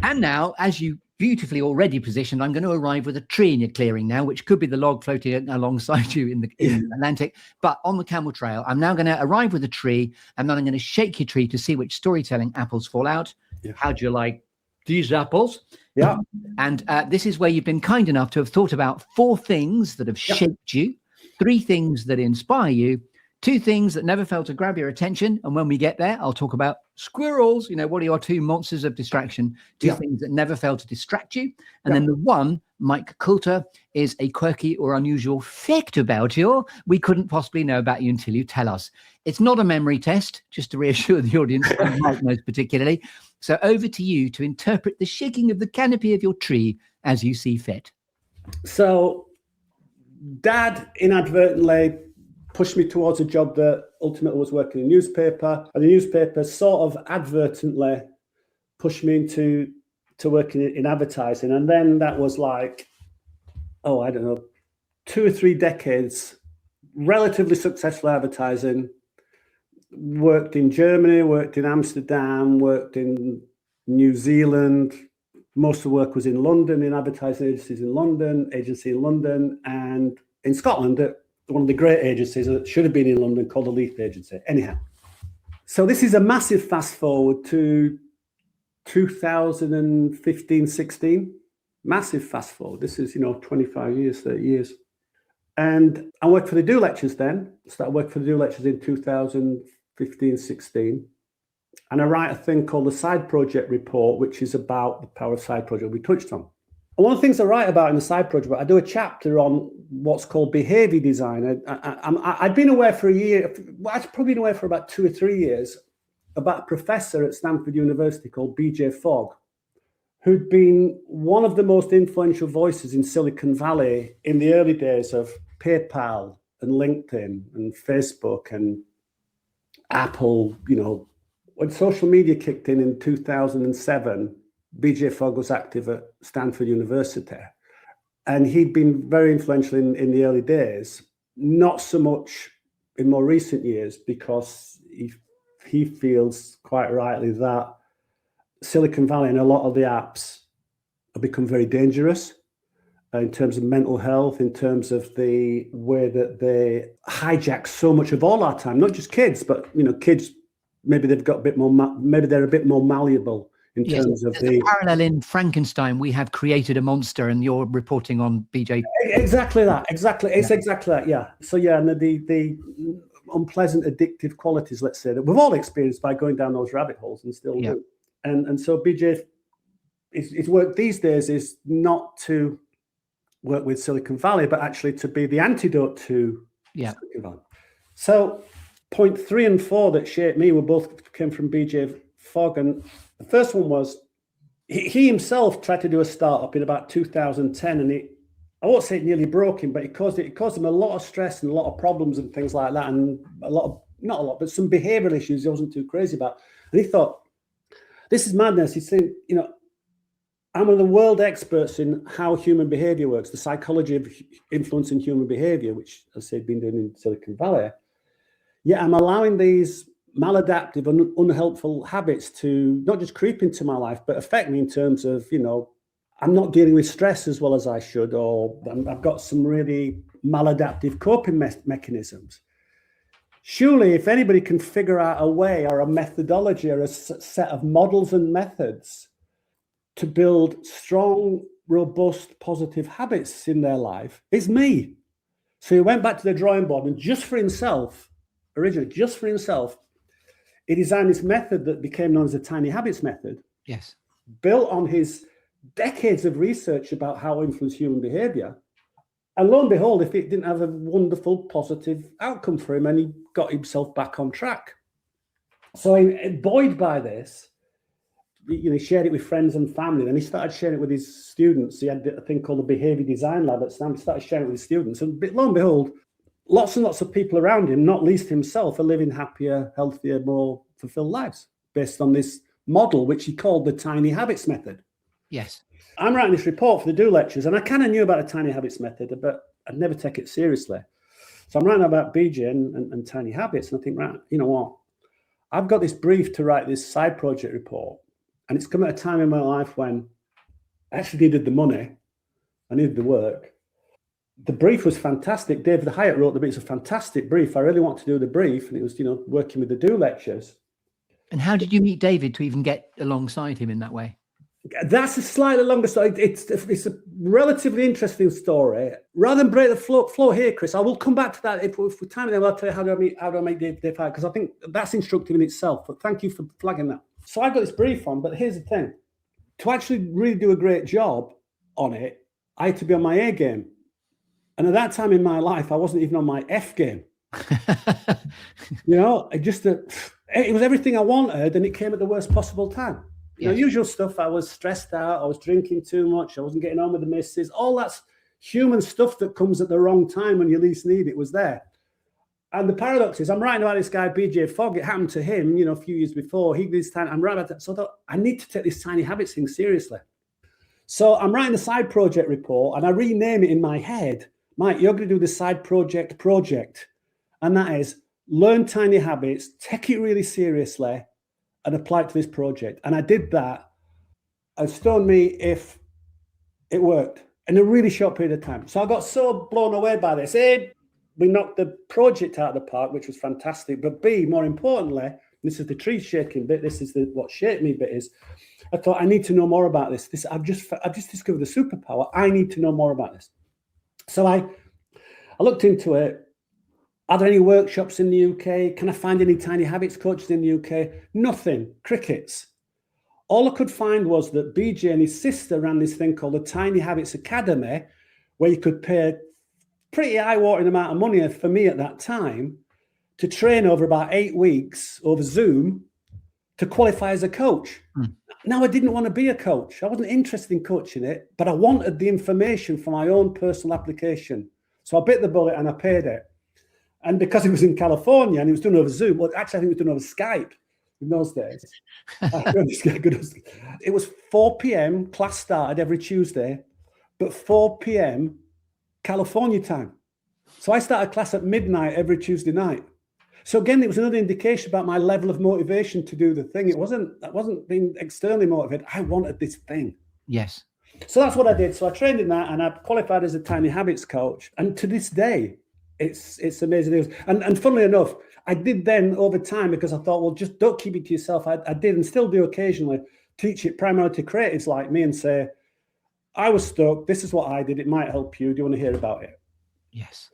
And now, as you beautifully already positioned, I'm going to arrive with a tree in your clearing now, which could be the log floating alongside you in the Atlantic. But on the camel trail, I'm now going to arrive with a tree, and then I'm going to shake your tree to see which storytelling apples fall out. Yeah. How do you like these apples? Yeah. And this is where you've been kind enough to have thought about 4 things that have shaped you, 3 things that inspire you, 2 things that never fail to grab your attention. And when we get there, I'll talk about squirrels. What are your 2 monsters of distraction? 2 things that never fail to distract you. And then the one, Mike Coulter, is a quirky or unusual fact about you we couldn't possibly know about you until you tell us. It's not a memory test, just to reassure the audience, and Mike knows particularly. So over to you to interpret the shaking of the canopy of your tree as you see fit. So Dad inadvertently pushed me towards a job that ultimately was working in a newspaper, and the newspaper sort of advertently pushed me into working in advertising. And then that was like, I don't know, 2 or 3 decades, relatively successful advertising. Worked in Germany, worked in Amsterdam, worked in New Zealand. Most of the work was in London, in advertising agencies in London, agency in London, and in Scotland, one of the great agencies that should have been in London called the Leith Agency. Anyhow, so this is a massive fast forward to 2015, 16. Massive fast forward. This is, 25 years, 30 years. And I worked for the Do Lectures then. Started working for the Do Lectures in 2015, 16. And I write a thing called the Side Project Report, which is about the power of side project we touched on. And one of the things I write about in the Side Project, I do a chapter on what's called behaviour design. I'd been aware for a year, I'd probably been aware for about 2 or 3 years about a professor at Stanford University called BJ Fogg, who'd been one of the most influential voices in Silicon Valley in the early days of PayPal and LinkedIn and Facebook and Apple. When social media kicked in 2007, BJ Fogg was active at Stanford University. And he'd been very influential in the early days, not so much in more recent years, because he feels quite rightly that Silicon Valley and a lot of the apps have become very dangerous in terms of mental health, in terms of the way that they hijack so much of all our time, not just kids, but kids, maybe they've got a bit more, maybe they're a bit more malleable in terms of the parallel in Frankenstein. We have created a monster, and you're reporting on BJ. Exactly that. Exactly. It's exactly that. Yeah. So and the unpleasant addictive qualities, let's say, that we've all experienced by going down those rabbit holes and still do. And so BJ, his work these days is not to work with Silicon Valley, but actually to be the antidote to Silicon Valley. So point 3 and 4 that shaped me came from BJ Fogg. And the first one was he himself tried to do a startup in about 2010, and I won't say it nearly broke him, but it caused him a lot of stress and a lot of problems and things like that, and not a lot, but some behavioral issues he wasn't too crazy about. And he thought, this is madness. He's saying, I'm one of the world experts in how human behavior works, the psychology of influencing human behavior, which, as I say, been doing in Silicon Valley. Yet I'm allowing these maladaptive and unhelpful habits to not just creep into my life, but affect me in terms of, I'm not dealing with stress as well as I should, or I've got some really maladaptive coping mechanisms. Surely, if anybody can figure out a way or a methodology or a set of models and methods to build strong, robust, positive habits in their life, it's me. So he went back to the drawing board, and just for himself, he designed this method that became known as the Tiny Habits method. Yes. Built on his decades of research about how to influence human behavior. And lo and behold, if it didn't have a wonderful, positive outcome for him, and he got himself back on track. So buoyed by this, he shared it with friends and family. Then he started sharing it with his students. He had a thing called the Behaviour Design Lab at Stanford. He started sharing it with his students. And lo and behold, lots and lots of people around him, not least himself, are living happier, healthier, more fulfilled lives based on this model, which he called the Tiny Habits method. Yes. I'm writing this report for the Do Lectures, and I kind of knew about the Tiny Habits method, but I'd never take it seriously. So I'm writing about BJ and Tiny Habits, and I think, right, you know what? I've got this brief to write this side project report, And it's come at a time in my life when I actually needed the money. I needed the work. The brief was fantastic. David Hyatt wrote the brief. It's a fantastic brief. I really want to do the brief. And it was, working with the Do lectures. And how did you meet David to even get alongside him in that way? That's a slightly longer story. It's a relatively interesting story. Rather than break the flow here, Chris, I will come back to that if we time it. I'll tell you how do I make Dave Hyatt, because I think that's instructive in itself. But thank you for flagging that. So I got this brief on, but here's the thing: to actually really do a great job on it, I had to be on my A game. And at that time in my life, I wasn't even on my F game. It was everything I wanted, and it came at the worst possible time. Usual stuff. I was stressed out. I was drinking too much. I wasn't getting on with the missus. All that's human stuff that comes at the wrong time when you least need it was there. And the paradox is, I'm writing about this guy, BJ Fogg. It happened to him, a few years before. I'm writing about that. So I thought, I need to take this tiny habits thing seriously. So I'm writing the side project report, and I rename it in my head. Mike, you're going to do the side project. And that is learn tiny habits, take it really seriously, and apply it to this project. And I did that. And stone me if it worked in a really short period of time. So I got so blown away by this. A, we knocked the project out of the park, which was fantastic. But B, more importantly, this is the tree shaking bit. This is what shaped me bit is. I thought I need to know more about this. I've just discovered a superpower. I need to know more about this. So I looked into it. Are there any workshops in the UK? Can I find any tiny habits coaches in the UK? Nothing. Crickets. All I could find was that BJ and his sister ran this thing called the Tiny Habits Academy, where you could pay a pretty eye-watering amount of money for me at that time to train over about 8 weeks over Zoom to qualify as a coach. Now, I didn't want to be a coach. I wasn't interested in coaching it, but I wanted the information for my own personal application. So I bit the bullet and I paid it. And because it was in California and it was done over Zoom, well, actually, I think it was done over Skype in those days. It was 4 p.m. Class started every Tuesday, but 4 p.m. California time. So I started class at midnight every Tuesday night. So again, it was another indication about my level of motivation to do the thing. I wasn't being externally motivated. I wanted this thing. Yes. So that's what I did. So I trained in that and I qualified as a tiny habits coach. And to this day, it's amazing. And funnily enough, I did then over time, because I thought, well, just don't keep it to yourself. I did and still do occasionally teach it primarily to creatives like me and say, I was stuck. This is what I did. It might help you. Do you want to hear about it? Yes.